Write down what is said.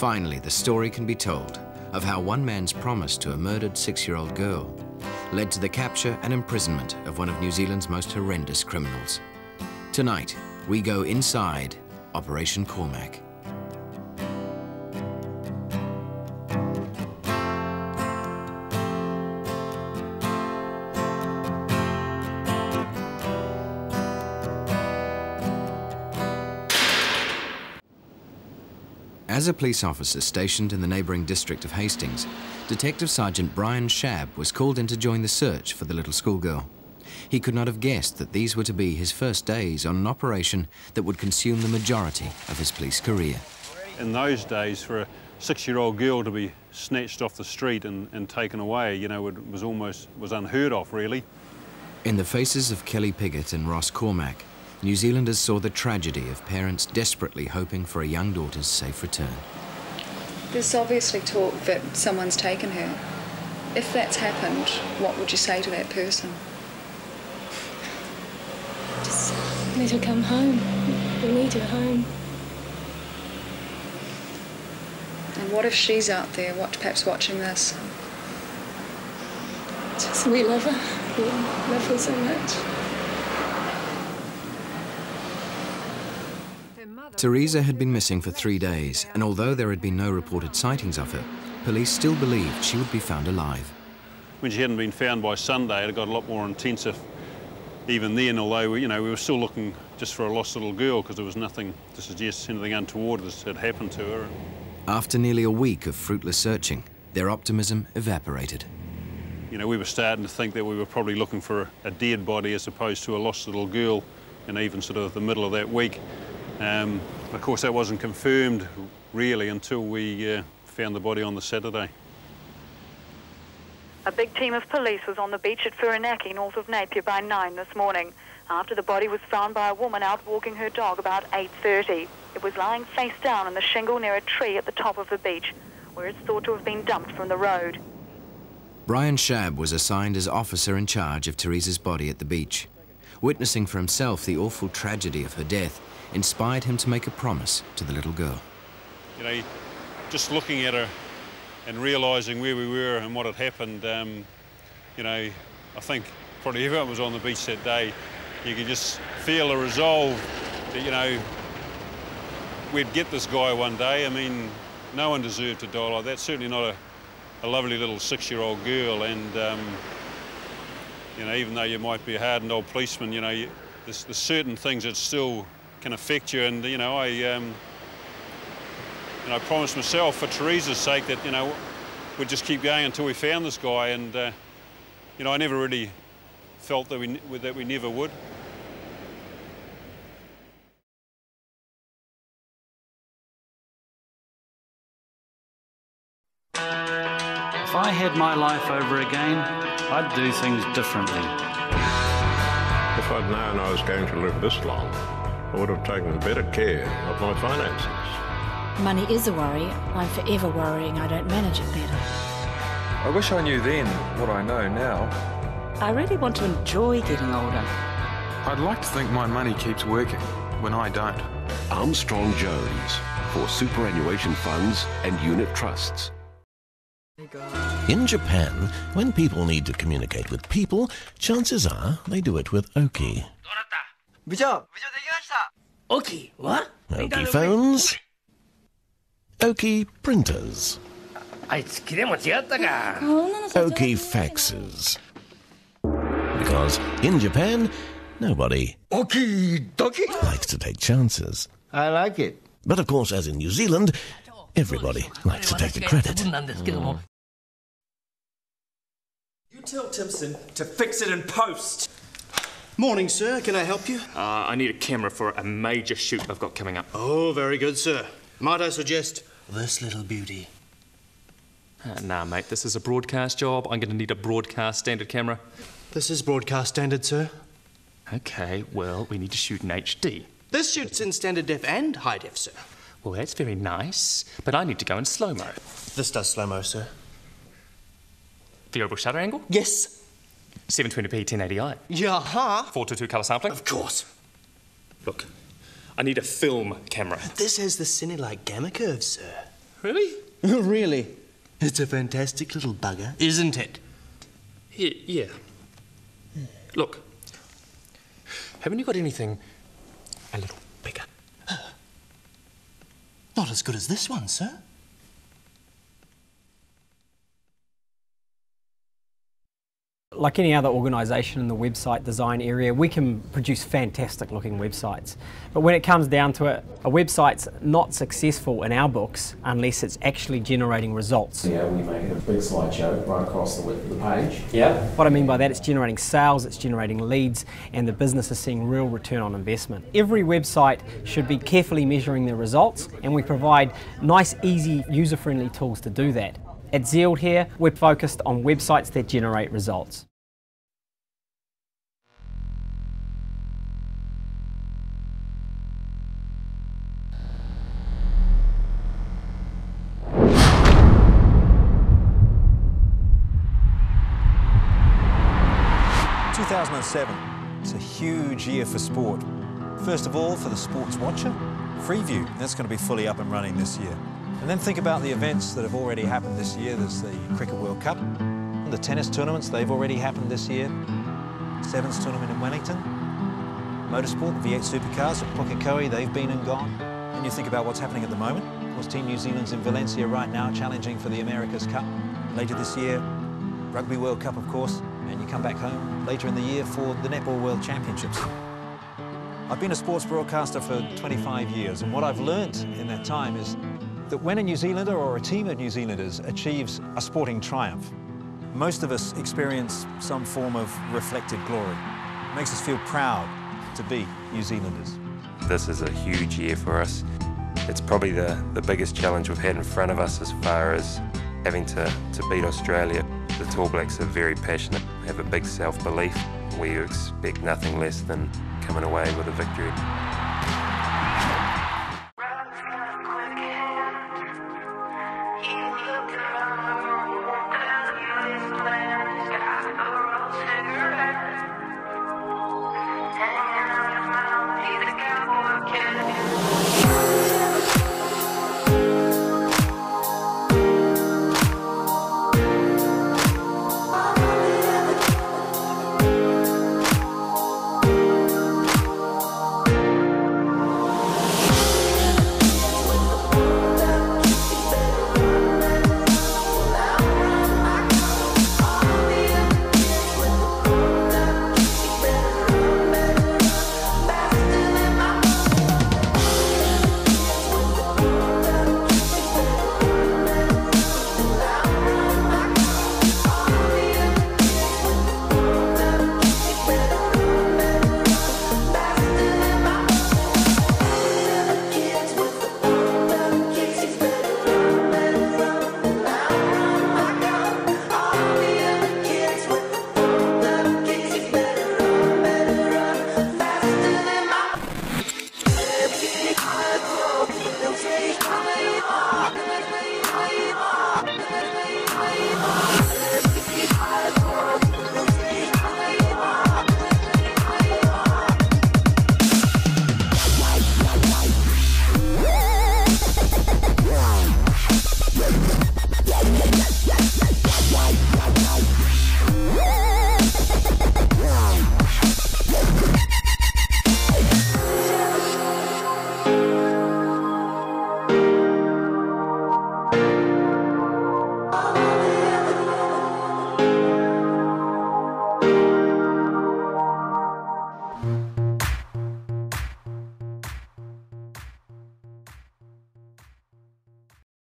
Finally, the story can be told of how one man's promise to a murdered 6-year-old girl led to the capture and imprisonment of one of New Zealand's most horrendous criminals. Tonight, we go inside Operation Cormac. As a police officer stationed in the neighbouring district of Hastings, Detective Sergeant Brian Shabb was called in to join the search for the little schoolgirl. He could not have guessed that these were to be his first days on an operation that would consume the majority of his police career. In those days, for a 6-year-old girl to be snatched off the street and taken away, you know, it was unheard of, really. In the faces of Kelly Piggott and Ross Cormac, New Zealanders saw the tragedy of parents desperately hoping for a young daughter's safe return. There's obviously talk that someone's taken her. If that's happened, what would you say to that person? Just let her come home. We need her home. And what if she's out there, perhaps watching this? Just we love her. We love her so much. Teresa had been missing for 3 days, and although there had been no reported sightings of her, police still believed she would be found alive. When she hadn't been found by Sunday, it got a lot more intensive even then, although we were still looking just for a lost little girl because there was nothing to suggest anything untoward had happened to her. After nearly a week of fruitless searching, their optimism evaporated. You know, we were starting to think that we were probably looking for a dead body as opposed to a lost little girl, and even sort of the middle of that week. Of course, that wasn't confirmed, really, until we found the body on the Saturday. A big team of police was on the beach at Whirinaki, north of Napier, by 9 this morning, after the body was found by a woman out walking her dog about 8:30. It was lying face down on the shingle near a tree at the top of the beach, where it's thought to have been dumped from the road. Brian Shabb was assigned as officer in charge of Teresa's body at the beach. Witnessing for himself the awful tragedy of her death inspired him to make a promise to the little girl. You know, just looking at her and realising where we were and what had happened, you know, I think probably everyone was on the beach that day. You could just feel a resolve that, you know, we'd get this guy one day. I mean, no one deserved to die like that, certainly not a lovely little 6-year-old girl. And, you know, even though you might be a hardened old policeman, you know, there's certain things that still can affect you. And, you know, I promised myself, for Teresa's sake, that, you know, we'd just keep going until we found this guy. And, you know, I never really felt that we never would. If I had my life over again, I'd do things differently. If I'd known I was going to live this long, I would have taken better care of my finances. Money is a worry. I'm forever worrying I don't manage it better. I wish I knew then what I know now. I really want to enjoy getting older. I'd like to think my money keeps working when I don't. Armstrong Jones for superannuation funds and unit trusts. In Japan, when people need to communicate with people, chances are they do it with Oki. Oki, what? Oki phones, Oki printers, Oki faxes. Because in Japan, nobody likes to take chances. I like it. But of course, as in New Zealand, everybody likes to take the credit. You tell Timson to fix it in post. Morning, sir. Can I help you? I need a camera for a major shoot I've got coming up. Oh, very good, sir. Might I suggest this little beauty? Nah, mate, this is a broadcast job. I'm going to need a broadcast standard camera. This is broadcast standard, sir. Okay, well, we need to shoot in HD. This shoots in standard def and high def, sir. Well, that's very nice, but I need to go in slow-mo. This does slow-mo, sir. Variable shutter angle? Yes. 720p 1080i. Yeah-ha. 422 colour sampling? Of course. Look, I need a film camera. This has the cine-like gamma curves, sir. Really? Really? It's a fantastic little bugger, isn't it? Yeah. Look, haven't you got anything a little bigger? Not as good as this one, sir. Like any other organisation in the website design area, we can produce fantastic looking websites. But when it comes down to it, a website's not successful in our books unless it's actually generating results. Yeah, we make it a big slideshow right across the width of the page. Yeah. What I mean by that, it's generating sales, it's generating leads, and the business is seeing real return on investment. Every website should be carefully measuring their results, and we provide nice, easy, user-friendly tools to do that. At Zealed here, we're focused on websites that generate results. It's a huge year for sport. First of all, for the sports watcher, Freeview, that's going to be fully up and running this year. And then think about the events that have already happened this year. There's the Cricket World Cup, the tennis tournaments, they've already happened this year. Sevens tournament in Wellington. Motorsport, the V8 supercars at Pukekohe, they've been and gone. And you think about what's happening at the moment. Of course, Team New Zealand's in Valencia right now, challenging for the America's Cup. Later this year, Rugby World Cup, of course, and you come back home later in the year for the Netball World Championships. I've been a sports broadcaster for 25 years, and what I've learnt in that time is that when a New Zealander or a team of New Zealanders achieves a sporting triumph, most of us experience some form of reflected glory. It makes us feel proud to be New Zealanders. This is a huge year for us. It's probably the biggest challenge we've had in front of us as far as having to beat Australia. The Tall Blacks are very passionate, have a big self-belief. We expect nothing less than coming away with a victory.